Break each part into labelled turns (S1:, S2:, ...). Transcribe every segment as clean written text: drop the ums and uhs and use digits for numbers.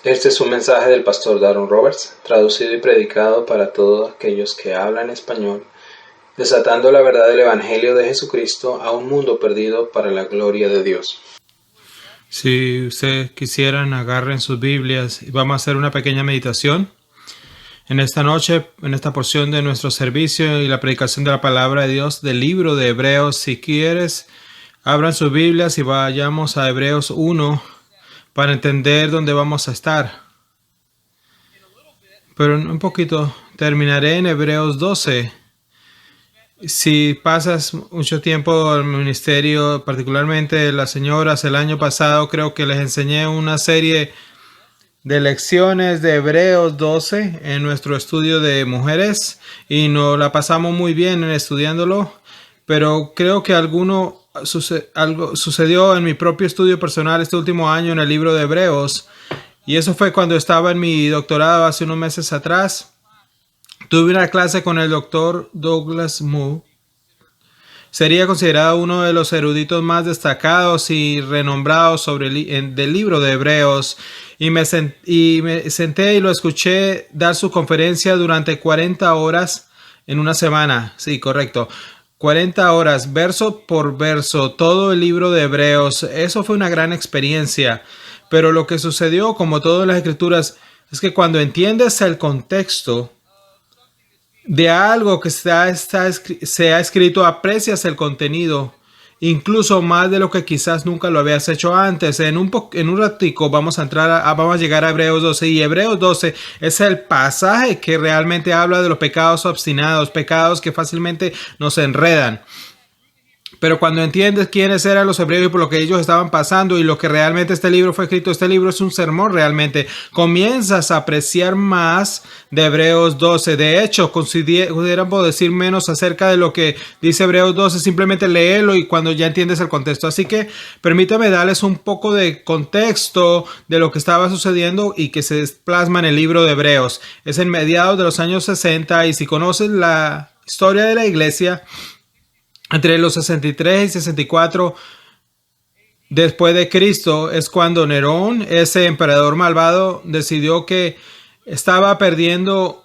S1: Este es un mensaje del pastor Daron Roberts, traducido y predicado para todos aquellos que hablan español, desatando la verdad del Evangelio de Jesucristo a un mundo perdido para la gloria de Dios.
S2: Si ustedes quisieran, agarren sus Biblias y vamos a hacer una pequeña meditación en esta noche, en esta porción de nuestro servicio y la predicación de la palabra de Dios del libro de Hebreos. Si quieres, abran sus Biblias y vayamos a Hebreos 1 para entender dónde vamos a estar. Pero en un poquito terminaré en Hebreos 12. Si pasas mucho tiempo al ministerio, particularmente las señoras, el año pasado creo que les enseñé una serie de lecciones de Hebreos 12 en nuestro estudio de mujeres y nos la pasamos muy bien en estudiándolo, pero creo que algo sucedió en mi propio estudio personal este último año en el libro de Hebreos, y eso fue cuando estaba en mi doctorado hace unos meses atrás. Tuve una clase con el doctor Douglas Moo. Sería considerado uno de los eruditos más destacados y renombrados del libro de Hebreos. Y me senté y lo escuché dar su conferencia durante 40 horas en una semana. Sí, correcto. 40 horas, verso por verso, todo el libro de Hebreos. Eso fue una gran experiencia. Pero lo que sucedió, como todo en las Escrituras, es que cuando entiendes el contexto de algo que se ha escrito, aprecias el contenido, incluso más de lo que quizás nunca lo habías hecho antes. En un ratico vamos a llegar a Hebreos 12, y Hebreos 12 es el pasaje que realmente habla de los pecados obstinados, pecados que fácilmente nos enredan. Pero cuando entiendes quiénes eran los hebreos y por lo que ellos estaban pasando y lo que realmente este libro fue escrito, este libro es un sermón realmente, comienzas a apreciar más de Hebreos 12. De hecho, consideramos decir menos acerca de lo que dice Hebreos 12, simplemente léelo y cuando ya entiendes el contexto. Así que permítame darles un poco de contexto de lo que estaba sucediendo y que se plasma en el libro de Hebreos. Es en mediados de los años 60 y si conoces la historia de la iglesia, entre los 63 y 64 después de Cristo es cuando Nerón, ese emperador malvado, decidió que estaba perdiendo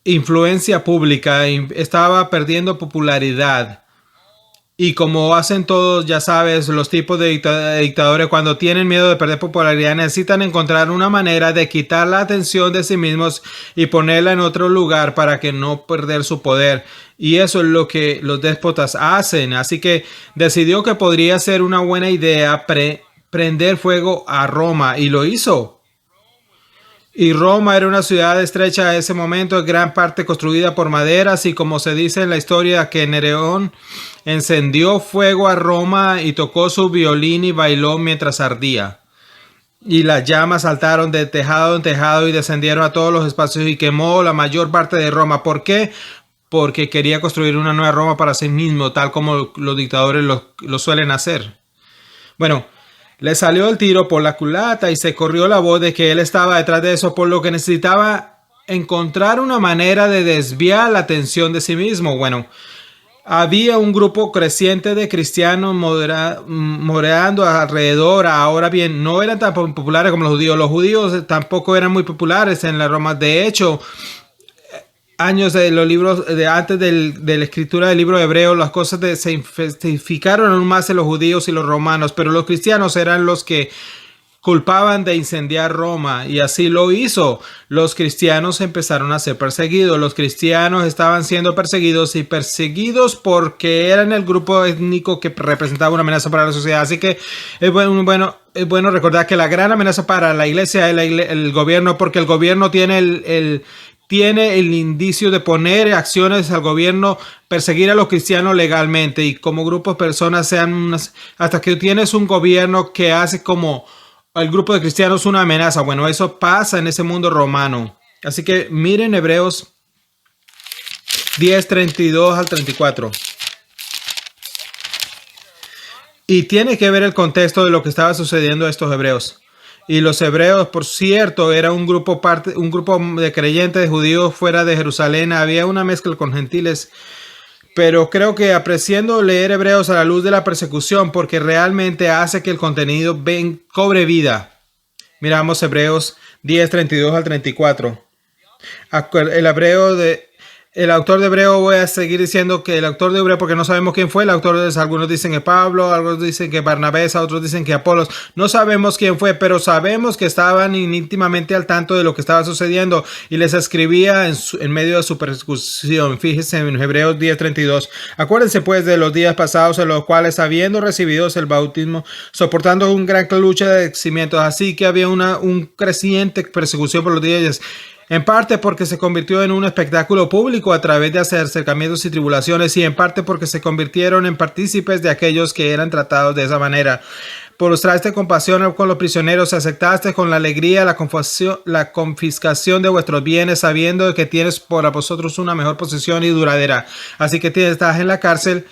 S2: influencia pública, estaba perdiendo popularidad. Y como hacen todos, ya sabes, los tipos de dictadores, cuando tienen miedo de perder popularidad, necesitan encontrar una manera de quitar la atención de sí mismos y ponerla en otro lugar para que no perder su poder. Y eso es lo que los déspotas hacen. Así que decidió que podría ser una buena idea prender fuego a Roma, y lo hizo. Y Roma era una ciudad estrecha en ese momento, en gran parte construida por maderas, y como se dice en la historia que Nerón encendió fuego a Roma y tocó su violín y bailó mientras ardía. Y las llamas saltaron de tejado en tejado y descendieron a todos los espacios y quemó la mayor parte de Roma. ¿Por qué? Porque quería construir una nueva Roma para sí mismo, tal como los dictadores lo suelen hacer. Bueno, le salió el tiro por la culata y se corrió la voz de que él estaba detrás de eso, por lo que necesitaba encontrar una manera de desviar la atención de sí mismo. Bueno, había un grupo creciente de cristianos moderando alrededor. Ahora bien, no eran tan populares como los judíos. Los judíos tampoco eran muy populares en la Roma. De hecho, años de los libros antes de la escritura del libro de Hebreo, las cosas se intensificaron aún más en los judíos y los romanos, pero los cristianos eran los que culpaban de incendiar Roma, y así lo hizo. Los cristianos empezaron a ser perseguidos. Los cristianos estaban siendo perseguidos porque eran el grupo étnico que representaba una amenaza para la sociedad. Así que es bueno recordar que la gran amenaza para la iglesia es el gobierno, porque el gobierno tiene el indicio de poner acciones al gobierno, perseguir a los cristianos legalmente, y como grupo de personas hasta que tienes un gobierno que hace como el grupo de cristianos una amenaza. Bueno, eso pasa en ese mundo romano. Así que miren Hebreos 10, 32 al 34. Y tiene que ver el contexto de lo que estaba sucediendo a estos hebreos. Y los hebreos, por cierto, era un grupo de creyentes de judíos fuera de Jerusalén. Había una mezcla con gentiles. Pero creo que apreciando leer Hebreos a la luz de la persecución, porque realmente hace que el contenido cobre vida. Miramos Hebreos 10, 32 al 34. El autor de Hebreo, voy a seguir diciendo que el autor de Hebreo, porque no sabemos quién fue el autor de eso. Algunos dicen que Pablo, algunos dicen que Barnabé, otros dicen que Apolos. No sabemos quién fue, pero sabemos que estaban íntimamente al tanto de lo que estaba sucediendo y les escribía en medio de su persecución. Fíjense en Hebreos 10:32. Acuérdense pues de los días pasados en los cuales, habiendo recibido el bautismo, soportando una gran lucha de cimientos, así que había un creciente persecución por los días, en parte porque se convirtió en un espectáculo público a través de acercamientos y tribulaciones, y en parte porque se convirtieron en partícipes de aquellos que eran tratados de esa manera. Mostraste compasión con los prisioneros, aceptaste con la alegría la confiscación de vuestros bienes, sabiendo que tienes por vosotros una mejor posición y duradera. Así que estás en la cárcel,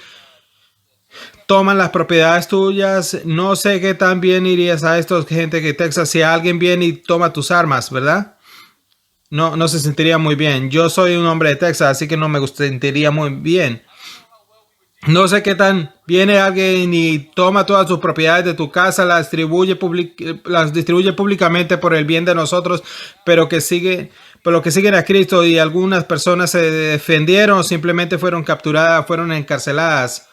S2: toman las propiedades tuyas. No sé qué tan bien irías a esto, gente que Texas, si alguien viene y toma tus armas, ¿verdad? No se sentiría muy bien. Yo soy un hombre de Texas, así que no me sentiría muy bien. No sé qué tan viene alguien y toma todas tus propiedades de tu casa, las distribuye públicamente por el bien de nosotros, pero que siguen a Cristo, y algunas personas se defendieron o simplemente fueron capturadas, fueron encarceladas.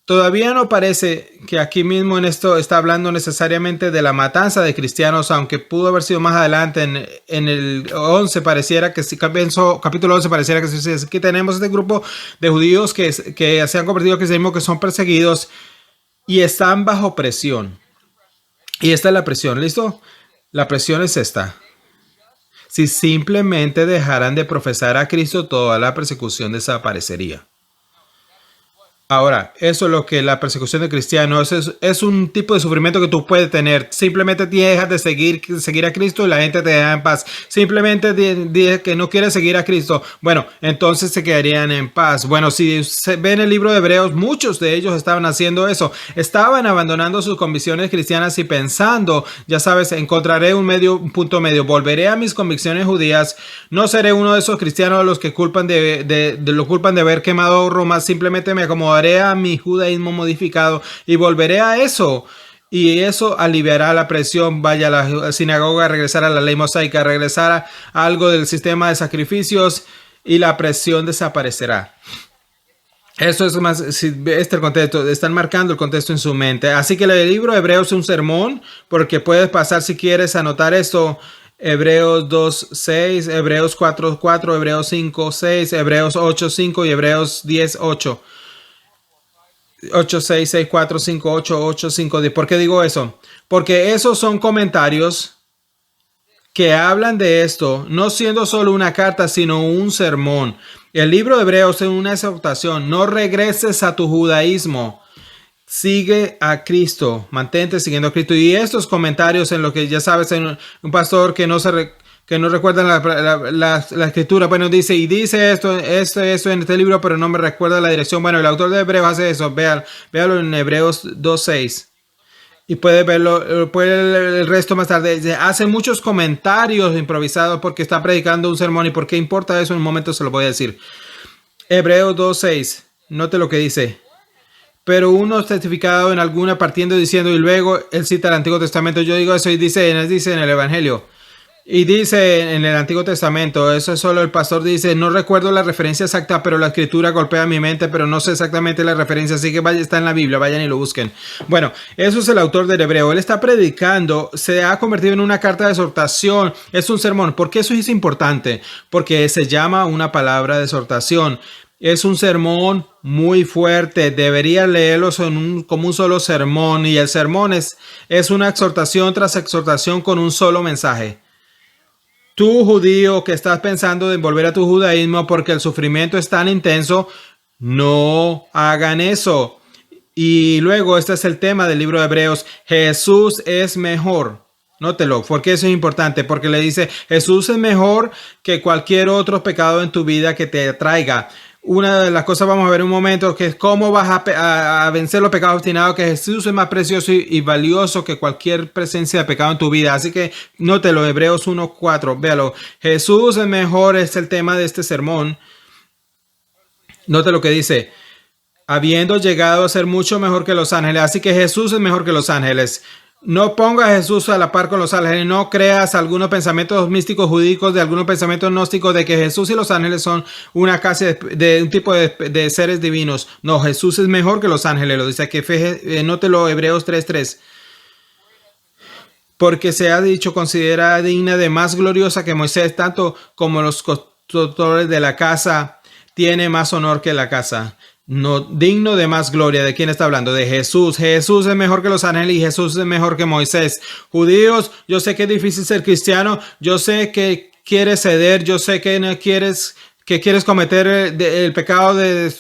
S2: Todavía no parece que aquí mismo en esto está hablando necesariamente de la matanza de cristianos, aunque pudo haber sido más adelante en el 11, pareciera que sí, capítulo 11 pareciera que sí. Aquí tenemos este grupo de judíos que se han convertido al cristianismo, que son perseguidos y están bajo presión. Y esta es la presión, ¿listo? La presión es esta. Si simplemente dejaran de profesar a Cristo, toda la persecución desaparecería. Ahora, eso es lo que la persecución de cristianos es un tipo de sufrimiento que tú puedes tener. Simplemente dejas de seguir a Cristo y la gente te deja en paz. Simplemente dices que no quieres seguir a Cristo. Bueno, entonces se quedarían en paz. Bueno, si se ven el libro de Hebreos, muchos de ellos estaban haciendo eso. Estaban abandonando sus convicciones cristianas y pensando, ya sabes, encontraré un punto medio. Volveré a mis convicciones judías. No seré uno de esos cristianos a los que culpan de haber quemado Roma. Simplemente me acomodaré a mi judaísmo modificado y volveré a eso. Y eso aliviará la presión. Vaya a la sinagoga, regresar a la ley mosaica, regresar a algo del sistema de sacrificios, y la presión desaparecerá. Eso es más, este contexto, están marcando el contexto en su mente. Así que el libro de Hebreos es un sermón, porque puedes pasar, si quieres, a anotar esto. Hebreos 2:6, Hebreos 4:4, Hebreos 5:6, Hebreos 8:5 y Hebreos 10:8. 8, 6, 6, 4, 5, 8, 8, 5, 10. ¿Por qué digo eso? Porque esos son comentarios que hablan de esto, no siendo solo una carta, sino un sermón. El libro de Hebreos es una exhortación. No regreses a tu judaísmo. Sigue a Cristo. Mantente siguiendo a Cristo. Y estos comentarios en lo que ya sabes, en un pastor que no recuerda la escritura, bueno, dice esto en este libro, pero no me recuerda la dirección. Bueno, el autor de Hebreos hace eso. Véalo en Hebreos 2:6. Y puede verlo, el resto más tarde. Hace muchos comentarios improvisados porque está predicando un sermón. ¿Y por qué importa eso? En un momento se lo voy a decir. Hebreos 2:6. Note lo que dice. Pero uno testificado en alguna partiendo diciendo, y luego él cita el Antiguo Testamento. Yo digo eso y dice en el Evangelio. Y dice en el Antiguo Testamento, eso es solo el pastor dice, no recuerdo la referencia exacta, pero la escritura golpea mi mente, pero no sé exactamente la referencia, así que está en la Biblia, vayan y lo busquen. Bueno, eso es el autor del Hebreo, él está predicando, se ha convertido en una carta de exhortación, es un sermón. ¿Por qué eso es importante? Porque se llama una palabra de exhortación. Es un sermón muy fuerte, debería leerlo como un solo sermón, y el sermón es una exhortación tras exhortación con un solo mensaje. Tú, judío, que estás pensando en volver a tu judaísmo porque el sufrimiento es tan intenso, no hagan eso. Y luego, este es el tema del libro de Hebreos. Jesús es mejor. Nótelo, porque eso es importante, porque le dice, Jesús es mejor que cualquier otro pecado en tu vida que te traiga. Una de las cosas vamos a ver en un momento, que es cómo vas a vencer los pecados obstinados, que Jesús es más precioso y valioso que cualquier presencia de pecado en tu vida. Así que nótelo, Hebreos 1:4, véalo. Jesús es mejor, es el tema de este sermón. Note lo que dice, habiendo llegado a ser mucho mejor que los ángeles. Así que Jesús es mejor que los ángeles. No ponga a Jesús a la par con los ángeles. No creas algunos pensamientos místicos judíos, de algunos pensamientos gnósticos de que Jesús y los ángeles son una clase de un tipo de seres divinos. No, Jesús es mejor que los ángeles. Lo dice aquí, nótelo, Hebreos 3:3. Porque se ha dicho, considera digna de más gloriosa que Moisés, tanto como los constructores de la casa tiene más honor que la casa. No, digno de más gloria. ¿De quién está hablando? De Jesús. Jesús es mejor que los ángeles y Jesús es mejor que Moisés. Judíos, yo sé que es difícil ser cristiano. Yo sé que quieres ceder. Yo sé que no quieres cometer el pecado de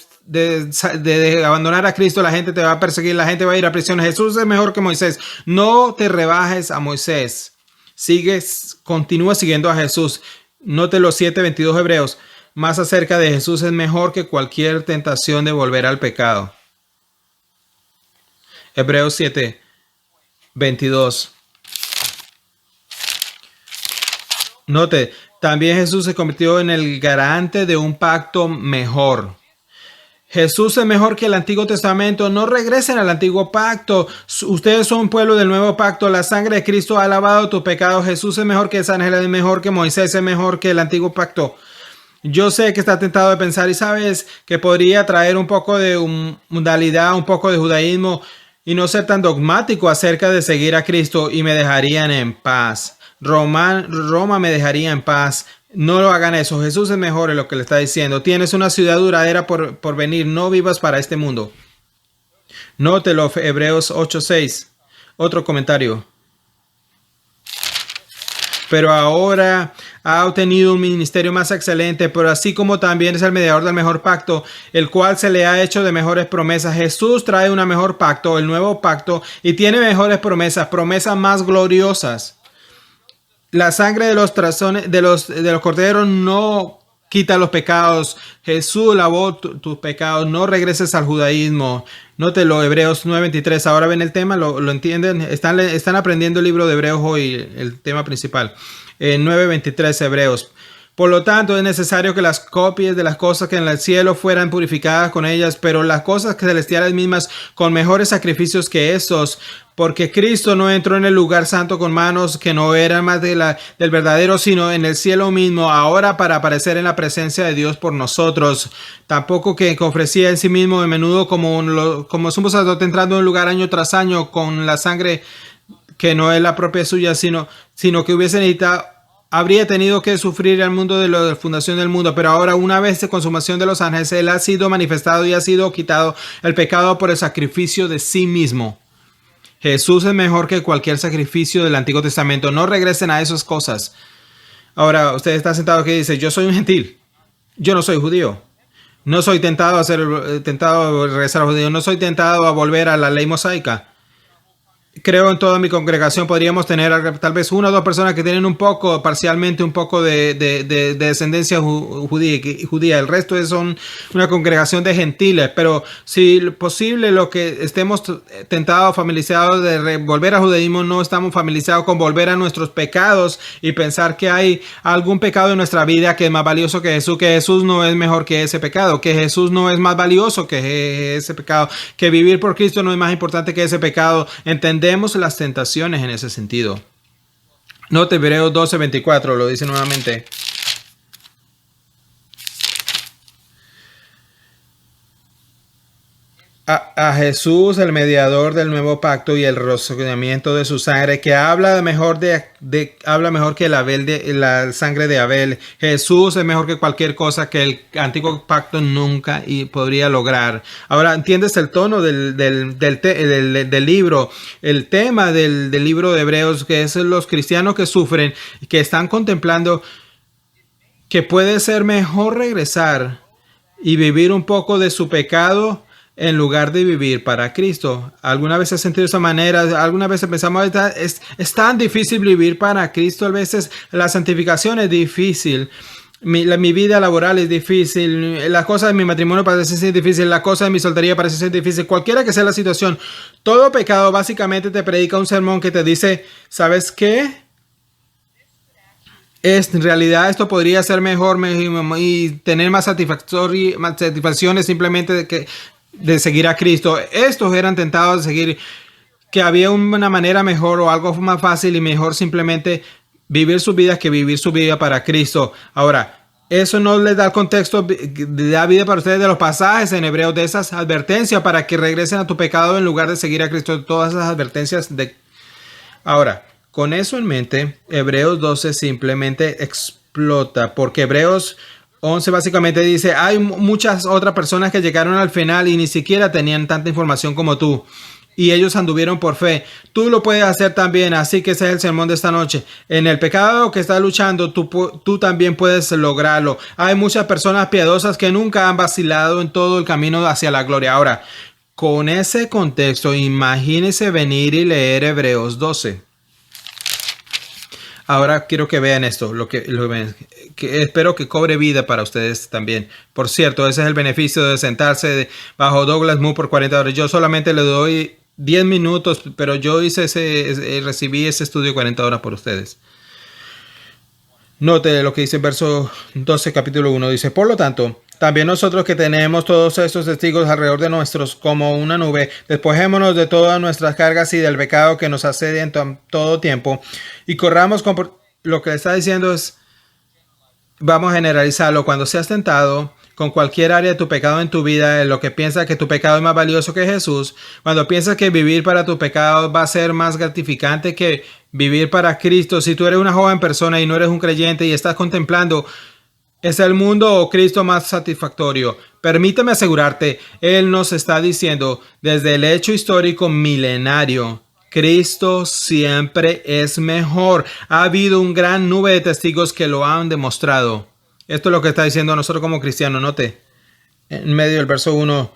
S2: abandonar a Cristo. La gente te va a perseguir. La gente va a ir a prisión. Jesús es mejor que Moisés. No te rebajes a Moisés. Continúa siguiendo a Jesús. Note los 7:22 Hebreos. Más acerca de Jesús es mejor que cualquier tentación de volver al pecado. Hebreos 7:22. Note, también Jesús se convirtió en el garante de un pacto mejor. Jesús es mejor que el Antiguo Testamento. No regresen al Antiguo Pacto. Ustedes son un pueblo del Nuevo Pacto. La sangre de Cristo ha lavado tu pecado. Jesús es mejor que San Ángel, es mejor que Moisés, es mejor que el Antiguo Pacto. Yo sé que está tentado de pensar y sabes que podría traer un poco de modalidad, un poco de judaísmo y no ser tan dogmático acerca de seguir a Cristo y me dejarían en paz. Roma me dejaría en paz. No lo hagan eso. Jesús es mejor en lo que le está diciendo. Tienes una ciudad duradera por venir. No vivas para este mundo. Nótelo, Hebreos 8:6. Otro comentario. Pero ahora ha obtenido un ministerio más excelente, pero así como también es el mediador del mejor pacto, el cual se le ha hecho de mejores promesas. Jesús trae un mejor pacto, el nuevo pacto, y tiene mejores promesas más gloriosas. La sangre de los corderos no quita los pecados. Jesús lavó tus pecados. No regreses al judaísmo. Nótelo, Hebreos 9:23. Ahora ven el tema, lo entienden. Están aprendiendo el libro de Hebreos hoy, el tema principal. 9:23 Hebreos. Por lo tanto, es necesario que las copias de las cosas que en el cielo fueran purificadas con ellas, pero las cosas celestiales mismas con mejores sacrificios que estos, porque Cristo no entró en el lugar santo con manos que no eran más del verdadero, sino en el cielo mismo, ahora para aparecer en la presencia de Dios por nosotros. Tampoco que ofrecía en sí mismo de menudo como sumo sacerdote entrando en un lugar año tras año con la sangre que no es la propia suya, sino que hubiese necesitado. Habría tenido que sufrir al mundo de la fundación del mundo, pero ahora una vez de consumación de los ángeles, Él ha sido manifestado y ha sido quitado el pecado por el sacrificio de sí mismo. Jesús es mejor que cualquier sacrificio del Antiguo Testamento. No regresen a esas cosas. Ahora, usted está sentado aquí y dice, yo soy un gentil. Yo no soy judío. No soy tentado a regresar a judío. No soy tentado a volver a la ley mosaica. Creo en toda mi congregación podríamos tener tal vez una o dos personas que tienen parcialmente un poco de descendencia judía. El resto son una congregación de gentiles. Pero si posible lo que estemos tentados, familiarizados de volver al judaísmo, no estamos familiarizados con volver a nuestros pecados y pensar que hay algún pecado en nuestra vida que es más valioso que Jesús no es mejor que ese pecado, que Jesús no es más valioso que ese pecado, que vivir por Cristo no es más importante que ese pecado. Entendemos las tentaciones en ese sentido. Note Hebreos 12:24, lo dice nuevamente. A Jesús, el mediador del nuevo pacto y el rociamiento de su sangre, que habla mejor que la sangre de Abel. Jesús es mejor que cualquier cosa que el antiguo pacto nunca podría lograr. Ahora, ¿entiendes el tono del libro? El tema del libro de Hebreos, que es los cristianos que sufren, que están contemplando que puede ser mejor regresar y vivir un poco de su pecado en lugar de vivir para Cristo. ¿Alguna vez has sentido de esa manera? ¿Alguna vez pensamos, es tan difícil vivir para Cristo? A veces la santificación es difícil. Mi vida laboral es difícil. Las cosas de mi matrimonio parecen ser difíciles. Las cosas de mi soltería parecen ser difíciles. Cualquiera que sea la situación, todo pecado básicamente te predica un sermón que te dice, ¿sabes qué? En realidad esto podría ser mejor y tener más satisfacciones simplemente de seguir a Cristo. Estos eran tentados de seguir que había una manera mejor o algo más fácil y mejor simplemente vivir su vida que vivir su vida para Cristo. Ahora, eso no les da el contexto, da vida para ustedes de los pasajes en Hebreos, de esas advertencias para que regresen a tu pecado en lugar de seguir a Cristo. Todas esas advertencias de... Ahora, con eso en mente, Hebreos 12 simplemente explota, porque Hebreos 11 básicamente dice, hay muchas otras personas que llegaron al final y ni siquiera tenían tanta información como tú. Y ellos anduvieron por fe. Tú lo puedes hacer también, así que ese es el sermón de esta noche. En el pecado que estás luchando, tú también puedes lograrlo. Hay muchas personas piadosas que nunca han vacilado en todo el camino hacia la gloria. Ahora, con ese contexto, imagínese venir y leer Hebreos 12. Ahora quiero que vean esto, que espero que cobre vida para ustedes también. Por cierto, ese es el beneficio de sentarse bajo Douglas Moo por 40 horas. Yo solamente le doy 10 minutos, pero yo recibí ese estudio 40 horas por ustedes. Note lo que dice el verso 12, capítulo 1. Dice, por lo tanto, también nosotros que tenemos todos estos testigos alrededor de nosotros como una nube, despojémonos de todas nuestras cargas y del pecado que nos asedia en todo tiempo y corramos con... Lo que está diciendo es, vamos a generalizarlo, cuando seas tentado con cualquier área de tu pecado en tu vida, en lo que piensas que tu pecado es más valioso que Jesús, cuando piensas que vivir para tu pecado va a ser más gratificante que vivir para Cristo, si tú eres una joven persona y no eres un creyente y estás contemplando, ¿es el mundo o Cristo más satisfactorio? Permíteme asegurarte, Él nos está diciendo desde el hecho histórico milenario, Cristo siempre es mejor. Ha habido un gran nube de testigos que lo han demostrado. Esto es lo que está diciendo a nosotros como cristianos. Note, en medio del verso 1,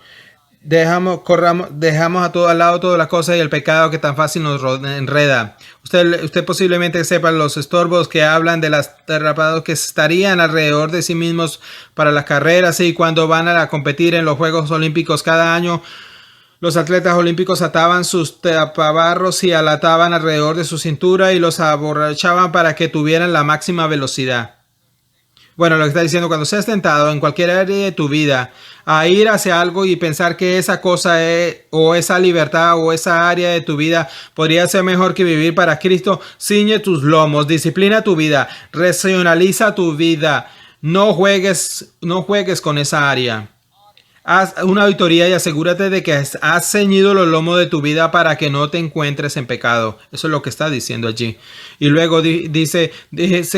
S2: dejamos a todo al lado todas las cosas y el pecado que tan fácil nos enreda. Usted posiblemente sepa los estorbos que hablan de las derrapadas que estarían alrededor de sí mismos para las carreras y cuando van a competir en los Juegos Olímpicos cada año. Los atletas olímpicos ataban sus tapabarros y alataban alrededor de su cintura y los aborrachaban para que tuvieran la máxima velocidad. Bueno, lo que está diciendo, cuando seas tentado en cualquier área de tu vida a ir hacia algo y pensar que esa cosa o esa libertad o esa área de tu vida podría ser mejor que vivir para Cristo, ciñe tus lomos, disciplina tu vida, racionaliza tu vida, no juegues con esa área. Haz una auditoría y asegúrate de que has ceñido los lomos de tu vida para que no te encuentres en pecado. Eso es lo que está diciendo allí. Y luego dice,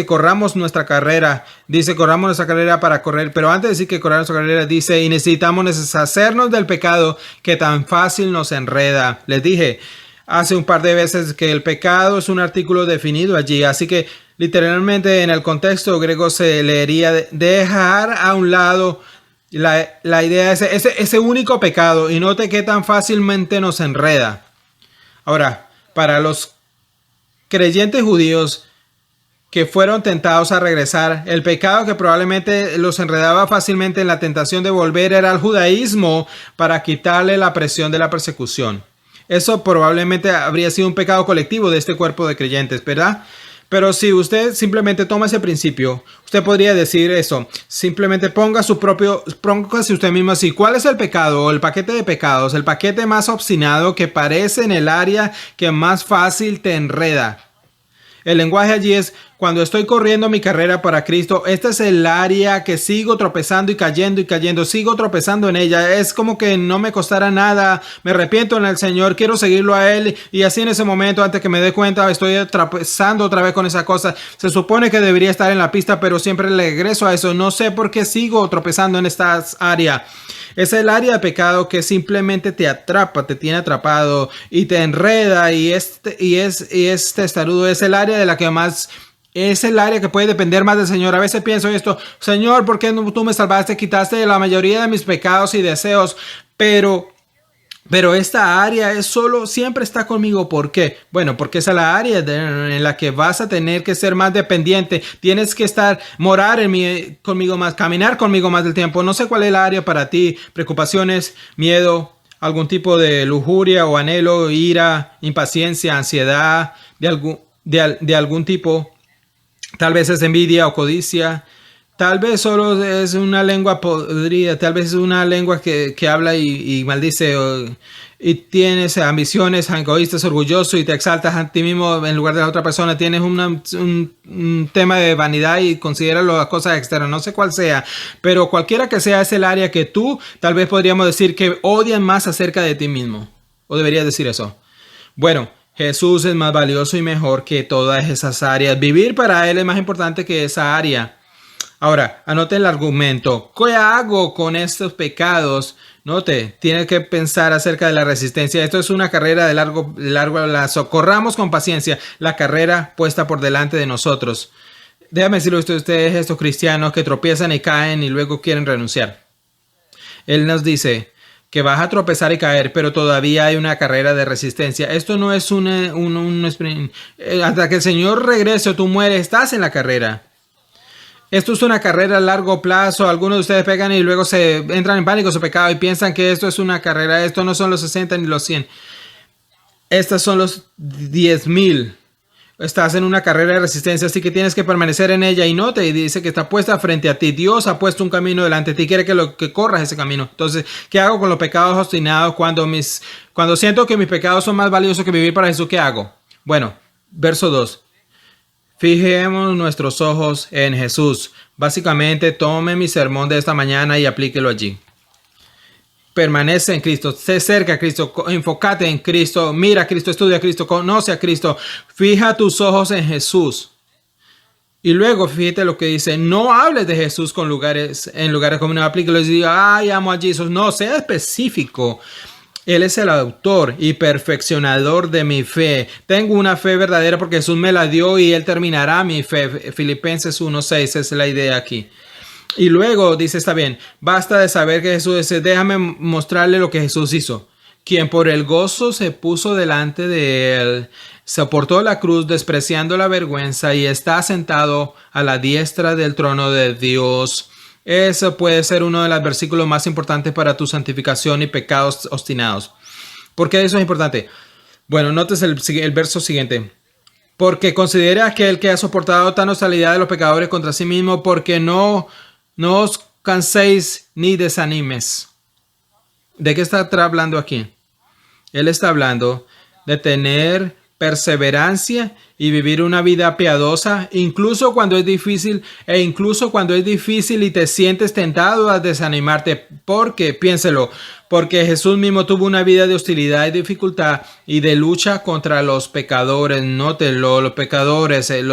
S2: corramos nuestra carrera. Dice, corramos nuestra carrera para correr. Pero antes de decir que corramos nuestra carrera, dice, y necesitamos deshacernos del pecado que tan fácil nos enreda. Les dije hace un par de veces que el pecado es un artículo definido allí. Así que literalmente en el contexto griego se leería dejar a un lado la idea es ese único pecado, y note qué tan fácilmente nos enreda. Ahora, para los creyentes judíos que fueron tentados a regresar, el pecado que probablemente los enredaba fácilmente en la tentación de volver era el judaísmo para quitarle la presión de la persecución. Eso probablemente habría sido un pecado colectivo de este cuerpo de creyentes, ¿verdad? Pero si usted simplemente toma ese principio, usted podría decir eso. Simplemente póngase usted mismo así. ¿Cuál es el pecado o el paquete de pecados? El paquete más obstinado que parece en el área que más fácil te enreda. El lenguaje allí es, cuando estoy corriendo mi carrera para Cristo, este es el área que sigo tropezando y cayendo, sigo tropezando en ella. Es como que no me costara nada, me arrepiento en el Señor, quiero seguirlo a Él, y así en ese momento, antes que me dé cuenta, estoy tropezando otra vez con esa cosa. Se supone que debería estar en la pista, pero siempre regreso a eso. No sé por qué sigo tropezando en esta área. Es el área de pecado que simplemente te atrapa, te tiene atrapado y te enreda y es testarudo. Es el área de la que más, es el área que puede depender más del Señor. A veces pienso esto, Señor, ¿por qué tú me salvaste? Quitaste la mayoría de mis pecados y deseos, pero esta área siempre está conmigo. ¿Por qué? Bueno, porque esa es la área en la que vas a tener que ser más dependiente. Tienes que morar conmigo más, caminar conmigo más del tiempo. No sé cuál es la área para ti. Preocupaciones, miedo, algún tipo de lujuria o anhelo, ira, impaciencia, ansiedad de algún tipo. Tal vez es envidia o codicia. Tal vez solo es una lengua podrida, tal vez es una lengua que habla y maldice. y tienes ambiciones egoístas, orgulloso y te exaltas a ti mismo en lugar de la otra persona, tienes un tema de vanidad y consideras las cosas externas, no sé cuál sea, pero cualquiera que sea es el área que tú tal vez podríamos decir que odian más acerca de ti mismo, o deberías decir eso. Bueno, Jesús es más valioso y mejor que todas esas áreas. Vivir para Él es más importante que esa área. Ahora, anote el argumento. ¿Qué hago con estos pecados? Note, tiene que pensar acerca de la resistencia. Esto es una carrera de largo plazo. Corramos con paciencia la carrera puesta por delante de nosotros. Déjame decirle a ustedes, estos cristianos que tropiezan y caen y luego quieren renunciar. Él nos dice que vas a tropezar y caer, pero todavía hay una carrera de resistencia. Esto no es un sprint. Hasta que el Señor regrese o tú mueres, estás en la carrera. Esto es una carrera a largo plazo. Algunos de ustedes pegan y luego se entran en pánico su pecado y piensan que esto es una carrera. Esto no son los 60 ni los 100. Estas son los 10,000. Estás en una carrera de resistencia, así que tienes que permanecer en ella. Y note, y dice que está puesta frente a ti. Dios ha puesto un camino delante de ti, quiere que corras ese camino. Entonces, ¿qué hago con los pecados obstinados cuando siento que mis pecados son más valiosos que vivir para Jesús? ¿Qué hago? Bueno, verso 2. Fijemos nuestros ojos en Jesús. Básicamente, tome mi sermón de esta mañana y aplíquelo allí. Permanece en Cristo, sé cerca a Cristo, enfócate en Cristo, mira a Cristo, estudia a Cristo, conoce a Cristo, fija tus ojos en Jesús. Y luego fíjate lo que dice, no hables de Jesús en lugares comunes, aplíquelo y diga, ay, amo a Jesús. No, sea específico. Él es el autor y perfeccionador de mi fe. Tengo una fe verdadera porque Jesús me la dio y Él terminará mi fe. Filipenses 1:6 es la idea aquí. Y luego dice, está bien, basta de saber que Jesús dice, déjame mostrarle lo que Jesús hizo. Quien por el gozo se puso delante de él, soportó la cruz despreciando la vergüenza y está sentado a la diestra del trono de Dios. Eso puede ser uno de los versículos más importantes para tu santificación y pecados obstinados. ¿Por qué eso es importante? Bueno, notes el verso siguiente. Porque considera aquel que ha soportado tan hostilidad de los pecadores contra sí mismo, porque no os canséis ni desanimes. ¿De qué está hablando aquí? Él está hablando de tener perseverancia y vivir una vida piadosa, incluso cuando es difícil y te sientes tentado a desanimarte, porque, piénselo, porque Jesús mismo tuvo una vida de hostilidad y dificultad y de lucha contra los pecadores. Nótelo, los pecadores, el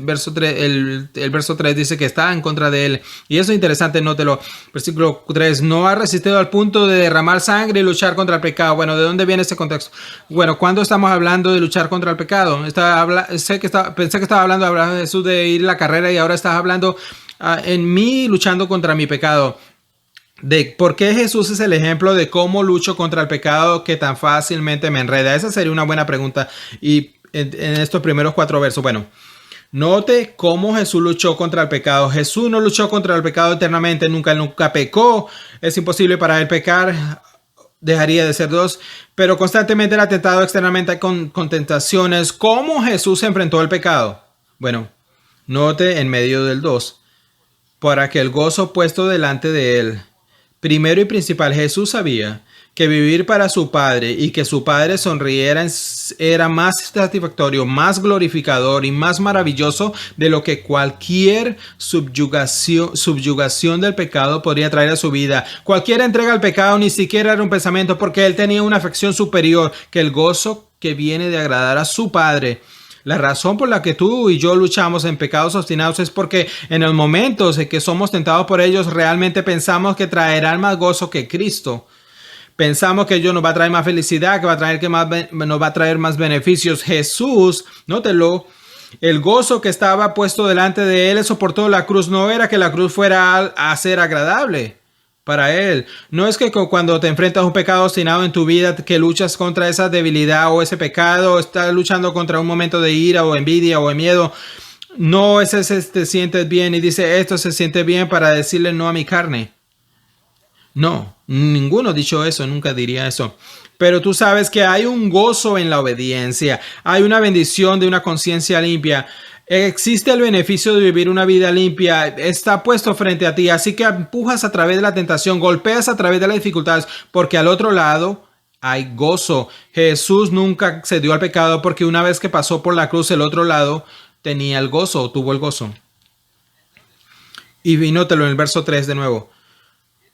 S2: verso 3 dice que está en contra de él. Y eso es interesante, nótelo. Versículo 3, no ha resistido al punto de derramar sangre y luchar contra el pecado. Bueno, ¿de dónde viene este contexto? Bueno, ¿cuándo estamos hablando de luchar contra el pecado? Pensé que estaba hablando de Jesús de ir a la carrera y ahora estás hablando en mí luchando contra mi pecado. De por qué Jesús es el ejemplo de cómo lucho contra el pecado que tan fácilmente me enreda. Esa sería una buena pregunta. Y en estos primeros 4 versos, bueno, note cómo Jesús luchó contra el pecado. Jesús no luchó contra el pecado eternamente, nunca pecó. Es imposible para él pecar. Dejaría de ser Dios, pero constantemente era tentado externamente con tentaciones. ¿Cómo Jesús enfrentó el pecado? Bueno, note en medio del 2, para que el gozo puesto delante de él. Primero y principal, Jesús sabía que vivir para su Padre y que su Padre sonriera era más satisfactorio, más glorificador y más maravilloso de lo que cualquier subyugación del pecado podría traer a su vida. Cualquier entrega al pecado ni siquiera era un pensamiento, porque él tenía una afección superior que el gozo que viene de agradar a su Padre. La razón por la que tú y yo luchamos en pecados obstinados es porque en los momentos en que somos tentados por ellos realmente pensamos que traerán más gozo que Cristo. Pensamos que Dios nos va a traer más felicidad, nos va a traer más beneficios. Jesús, nótelo, el gozo que estaba puesto delante de él soportó la cruz. No era que la cruz fuera a ser agradable para él. No es que cuando te enfrentas a un pecado obstinado en tu vida, que luchas contra esa debilidad o ese pecado, estás luchando contra un momento de ira o envidia o de miedo. No es ese te sientes bien y dice esto se siente bien para decirle no a mi carne. No, ninguno ha dicho eso, nunca diría eso. Pero tú sabes que hay un gozo en la obediencia, hay una bendición de una conciencia limpia. Existe el beneficio de vivir una vida limpia, está puesto frente a ti, así que empujas a través de la tentación, golpeas a través de las dificultades, porque al otro lado hay gozo. Jesús nunca cedió al pecado porque una vez que pasó por la cruz el otro lado, tenía el gozo, tuvo el gozo. Y nótelo en el verso 3 de nuevo.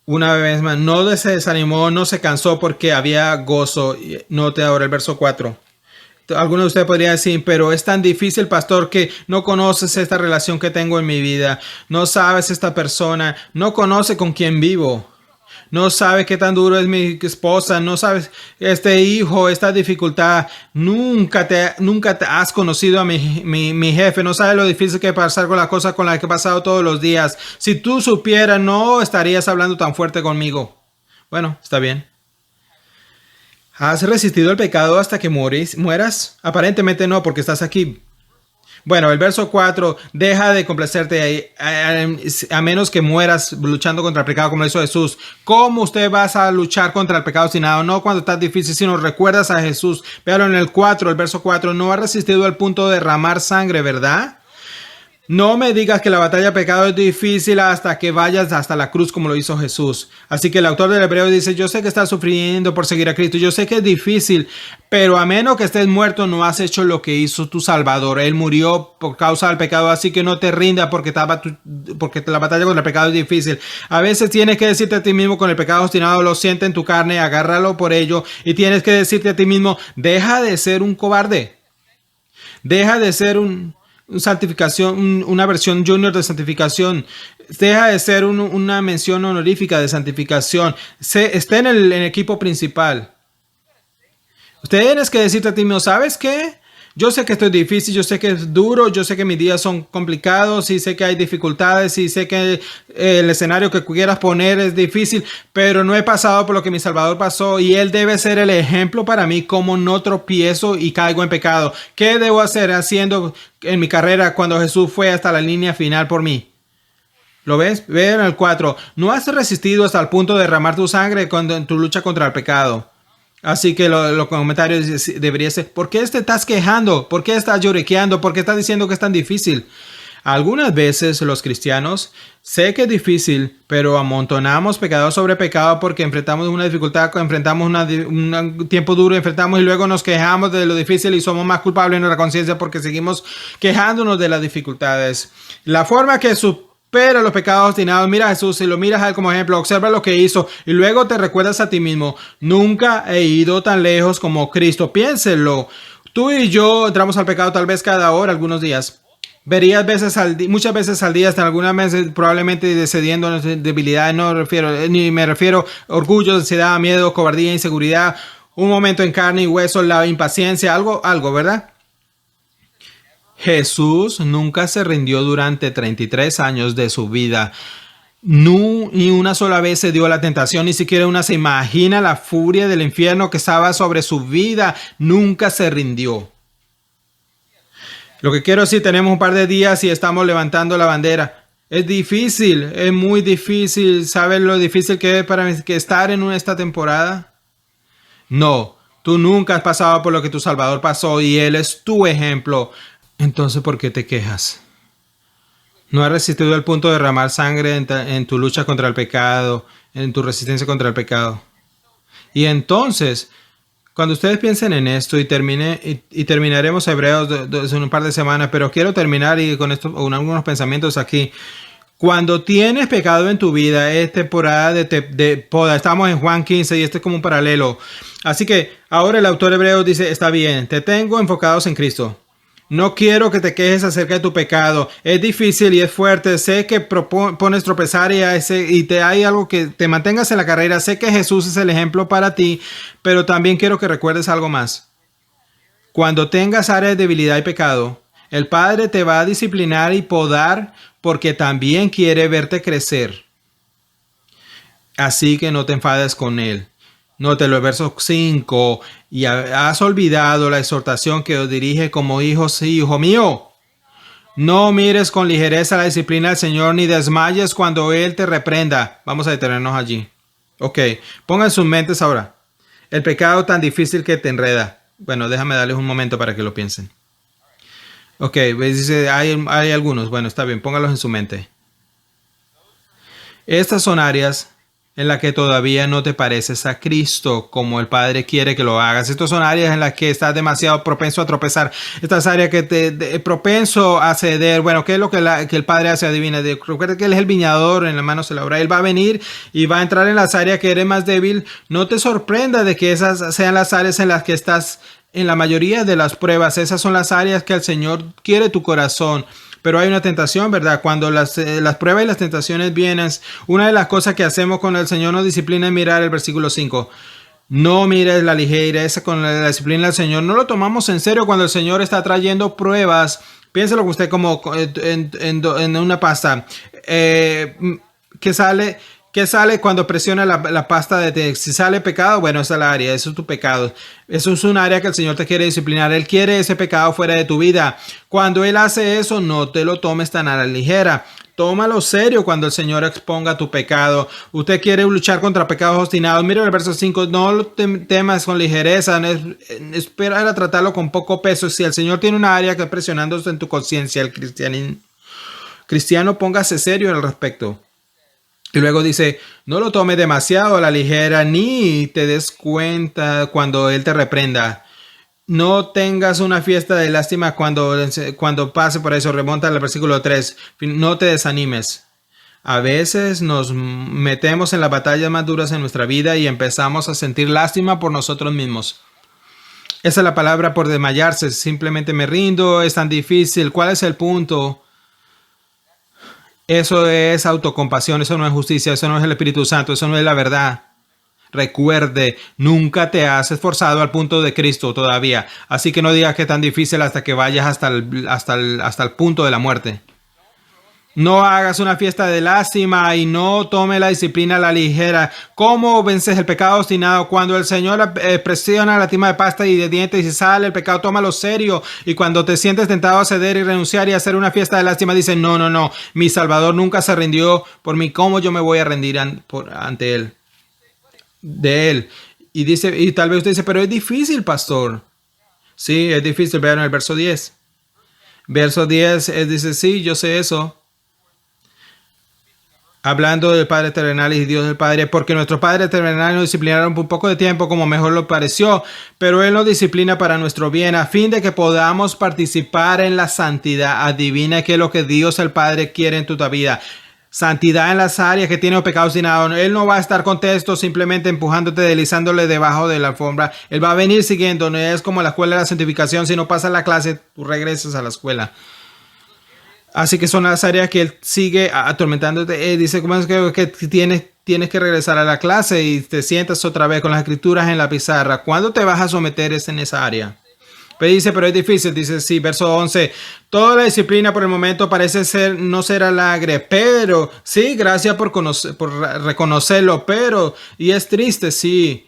S2: Una vez más, no se desanimó, no se cansó porque había gozo. Note ahora el verso 4. Algunos de ustedes podrían decir, pero es tan difícil, pastor, que no conoces esta relación que tengo en mi vida. No sabes esta persona, no conoce con quién vivo. No sabes qué tan duro es mi esposa, no sabes este hijo, esta dificultad. Nunca te has conocido a mi jefe, no sabes lo difícil que es pasar con las cosas con las que he pasado todos los días. Si tú supieras, no estarías hablando tan fuerte conmigo. Bueno, está bien. ¿Has resistido el pecado hasta que mueras? Aparentemente no, porque estás aquí. Bueno, el verso 4, deja de complacerte a menos que mueras luchando contra el pecado como lo hizo Jesús. ¿Cómo usted vas a luchar contra el pecado obstinado? No cuando está difícil, sino recuerdas a Jesús. Véalo en el verso 4, no has resistido al punto de derramar sangre, ¿verdad? No me digas que la batalla de pecado es difícil hasta que vayas hasta la cruz como lo hizo Jesús. Así que el autor del Hebreo dice, yo sé que estás sufriendo por seguir a Cristo, yo sé que es difícil, pero a menos que estés muerto no has hecho lo que hizo tu Salvador. Él murió por causa del pecado, así que no te rindas porque la batalla contra el pecado es difícil. A veces tienes que decirte a ti mismo con el pecado obstinado, lo siente en tu carne, agárralo por ello y tienes que decirte a ti mismo, deja de ser un cobarde. Deja de ser santificación, una versión junior de santificación. Deja de ser una mención honorífica de santificación. Esté en el equipo principal. Tienes que decirte a ti mismo, ¿sabes qué? Yo sé que esto es difícil, yo sé que es duro, yo sé que mis días son complicados, y sé que hay dificultades, y sé que el escenario que quieras poner es difícil, pero no he pasado por lo que mi Salvador pasó y Él debe ser el ejemplo para mí como no tropiezo y caigo en pecado. ¿Qué debo hacer haciendo en mi carrera cuando Jesús fue hasta la línea final por mí? ¿Lo ves? Ve en el 4. No has resistido hasta el punto de derramar tu sangre en tu lucha contra el pecado. Así que los comentarios deberían ser, ¿por qué te estás quejando? ¿Por qué estás lloriqueando? ¿Por qué estás diciendo que es tan difícil? Algunas veces los cristianos, sé que es difícil, pero amontonamos pecado sobre pecado porque enfrentamos una dificultad, enfrentamos un tiempo duro, enfrentamos y luego nos quejamos de lo difícil y somos más culpables en nuestra conciencia porque seguimos quejándonos de las dificultades. La forma que supera los pecados obstinados, mira a Jesús y lo miras a Él como ejemplo, observa lo que hizo y luego te recuerdas a ti mismo, nunca he ido tan lejos como Cristo. Piénselo, tú y yo entramos al pecado tal vez cada hora, algunos días. Verías muchas veces al día, hasta algunas veces probablemente cediendo a debilidades, me refiero a orgullo, ansiedad, miedo, cobardía, inseguridad, un momento en carne y hueso, la impaciencia, algo, ¿verdad? Jesús nunca se rindió durante 33 años de su vida. Ni una sola vez se dio a la tentación, ni siquiera una se imagina la furia del infierno que estaba sobre su vida. Nunca se rindió. Lo que quiero decir, tenemos un par de días y estamos levantando la bandera. Es difícil, es muy difícil. ¿Sabes lo difícil que es para mí estar en esta temporada? No, tú nunca has pasado por lo que tu Salvador pasó y Él es tu ejemplo. Entonces, ¿por qué te quejas? No has resistido al punto de derramar sangre en tu lucha contra el pecado, en tu resistencia contra el pecado. Y entonces, cuando ustedes piensen en esto y terminaremos Hebreos en un par de semanas, pero quiero terminar con algunos pensamientos aquí. Cuando tienes pecado en tu vida, es temporada de poda. Estamos en Juan 15 y este es como un paralelo. Así que ahora el autor hebreo dice, está bien, te tengo enfocados en Cristo. No quiero que te quejes acerca de tu pecado. Es difícil y es fuerte. Sé que pones tropezar y hay algo que te mantengas en la carrera. Sé que Jesús es el ejemplo para ti, pero también quiero que recuerdes algo más. Cuando tengas áreas de debilidad y pecado, el Padre te va a disciplinar y podar porque también quiere verte crecer. Así que no te enfades con Él. Nótelo, el verso 5. Y has olvidado la exhortación que os dirige como hijos, sí, hijo mío. No mires con ligereza la disciplina del Señor, ni desmayes cuando Él te reprenda. Vamos a detenernos allí. Ok, pongan sus mentes ahora. El pecado tan difícil que te enreda. Bueno, déjame darles un momento para que lo piensen. Ok, dice, hay algunos. Bueno, está bien, póngalos en su mente. Estas son áreas en la que todavía no te pareces a Cristo como el Padre quiere que lo hagas. Estas son áreas en las que estás demasiado propenso a tropezar. Estas áreas que te propenso a ceder. Bueno, ¿qué es lo que el Padre hace? Adivina. Recuerda que Él es el viñador, en la mano se labra. Él va a venir y va a entrar en las áreas que eres más débil. No te sorprenda de que esas sean las áreas en las que estás en la mayoría de las pruebas. Esas son las áreas que el Señor quiere tu corazón. Pero hay una tentación, ¿verdad? Cuando las pruebas y las tentaciones vienen, una de las cosas que hacemos con el Señor nos disciplina es mirar el versículo 5. No mires la ligereza con la disciplina del Señor. No lo tomamos en serio cuando el Señor está trayendo pruebas. Piénselo usted como en una pasta. ¿Qué sale cuando presiona la pasta de té? Si sale pecado, bueno, esa es la área, eso es tu pecado. Eso es un área que el Señor te quiere disciplinar. Él quiere ese pecado fuera de tu vida. Cuando Él hace eso, no te lo tomes tan a la ligera. Tómalo serio cuando el Señor exponga tu pecado. Usted quiere luchar contra pecados obstinados. Mira el verso 5. No lo temas con ligereza. Espera a tratarlo con poco peso. Si el Señor tiene una área que está presionándose en tu conciencia, el cristiano, póngase serio al respecto. Y luego dice, no lo tomes demasiado a la ligera, ni te des cuenta cuando Él te reprenda. No tengas una fiesta de lástima cuando pase por eso. Remonta al versículo 3. No te desanimes. A veces nos metemos en las batallas más duras en nuestra vida y empezamos a sentir lástima por nosotros mismos. Esa es la palabra por desmayarse. Simplemente me rindo, es tan difícil. ¿Cuál es el punto? Eso es autocompasión, eso no es justicia, eso no es el Espíritu Santo, eso no es la verdad. Recuerde, nunca te has esforzado al punto de Cristo todavía. Así que no digas que es tan difícil hasta que vayas hasta el punto de la muerte. No hagas una fiesta de lástima y no tome la disciplina a la ligera. ¿Cómo vences el pecado obstinado? Cuando el Señor presiona la tima de pasta y de dientes y sale el pecado, tómalo serio. Y cuando te sientes tentado a ceder y renunciar y hacer una fiesta de lástima, dice, no, mi Salvador nunca se rindió por mí. ¿Cómo yo me voy a rendir ante Él? De Él. Y tal vez usted dice, pero es difícil, pastor. Sí, es difícil. Vean el verso 10. Verso 10 dice, sí, yo sé eso. Hablando del Padre terrenal y Dios del Padre, porque nuestro Padre terrenal nos disciplinaron por un poco de tiempo como mejor lo pareció, pero Él nos disciplina para nuestro bien, a fin de que podamos participar en la santidad. Adivina qué es lo que Dios el Padre quiere en tu vida. Santidad en las áreas que tiene pecado obstinado. Él no va a estar contesto simplemente empujándote, deslizándole debajo de la alfombra. Él va a venir siguiendo. No es como la escuela de la santificación. Si no pasas la clase, tú regresas a la escuela. Así que son las áreas que Él sigue atormentándote. Dice, ¿cómo es que tienes que regresar a la clase y te sientas otra vez con las escrituras en la pizarra? ¿Cuándo te vas a someter en esa área? Pero dice, pero es difícil. Dice, sí, verso 11. Toda la disciplina por el momento parece no ser alegre, pero sí, gracias por reconocerlo, pero, y es triste, sí.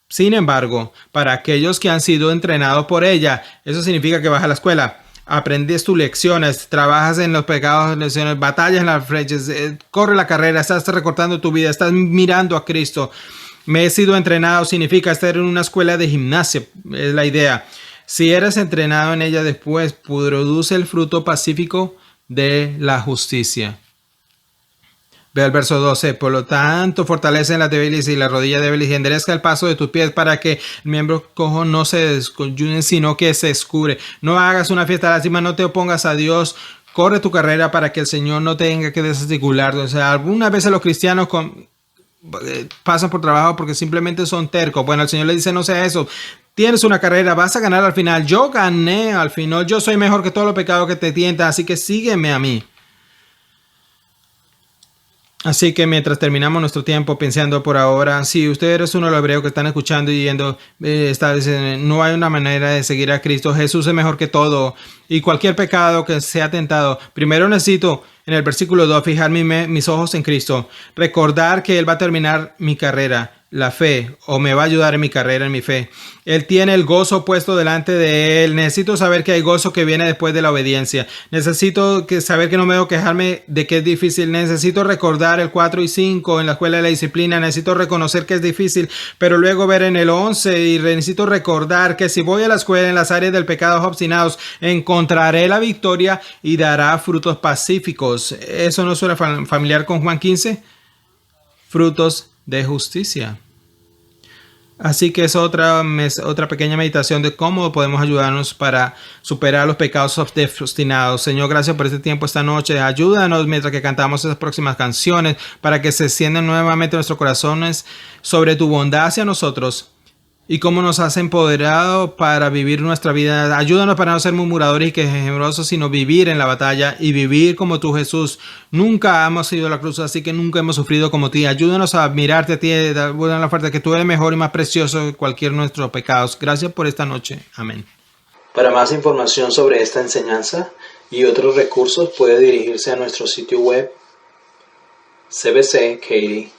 S2: Sin embargo, para aquellos que han sido entrenados por ella, eso significa que vas a la escuela. Aprendes tus lecciones, trabajas en los pecados, lecciones, batallas en las flechas, corre la carrera, estás recortando tu vida, estás mirando a Cristo. Me he sido entrenado, significa estar en una escuela de gimnasia, es la idea. Si eres entrenado en ella después, produce el fruto pacífico de la justicia. Ve al verso 12. Por lo tanto, fortalece las débiles y la rodilla débil y enderezca el paso de tus pies para que el miembro cojo no se desconyune, sino que se escure. No hagas una fiesta lástima, no te opongas a Dios. Corre tu carrera para que el Señor no tenga que desarticular. O sea, algunas veces los cristianos pasan por trabajo porque simplemente son tercos. Bueno, el Señor le dice, no sea eso. Tienes una carrera, vas a ganar al final. Yo gané al final. Yo soy mejor que todos los pecados que te tientan, así que sígueme a mí. Así que mientras terminamos nuestro tiempo pensando por ahora, si usted es uno de los hebreos que están escuchando y yendo, no hay una manera de seguir a Cristo. Jesús es mejor que todo y cualquier pecado que sea tentado. Primero necesito, en el versículo 2, fijar mis ojos en Cristo. Recordar que Él va a terminar mi carrera, la fe, o me va a ayudar en mi carrera, en mi fe. Él tiene el gozo puesto delante de Él. Necesito saber que hay gozo que viene después de la obediencia. Necesito saber que no me debo quejarme de que es difícil. Necesito recordar el 4 y 5 en la escuela de la disciplina. Necesito reconocer que es difícil, pero luego ver en el 11 y necesito recordar que si voy a la escuela en las áreas del pecado obstinados, encontraré la victoria y dará frutos pacíficos. ¿Eso no suena familiar con Juan 15? Frutos de justicia. Así que es otra pequeña meditación de cómo podemos ayudarnos para superar los pecados obstinados. Señor, gracias por este tiempo esta noche. Ayúdanos mientras que cantamos esas próximas canciones para que se enciendan nuevamente nuestros corazones sobre tu bondad hacia nosotros y cómo nos has empoderado para vivir nuestra vida. Ayúdanos para no ser murmuradores y quejumbrosos, sino vivir en la batalla y vivir como tú, Jesús. Nunca hemos ido a la cruz, así que nunca hemos sufrido como ti. Ayúdanos a mirarte a ti, a la fuerza que tú eres mejor y más precioso que cualquier de nuestros pecados. Gracias por esta noche. Amén.
S1: Para más información sobre esta enseñanza y otros recursos puede dirigirse a nuestro sitio web cbckaty.org.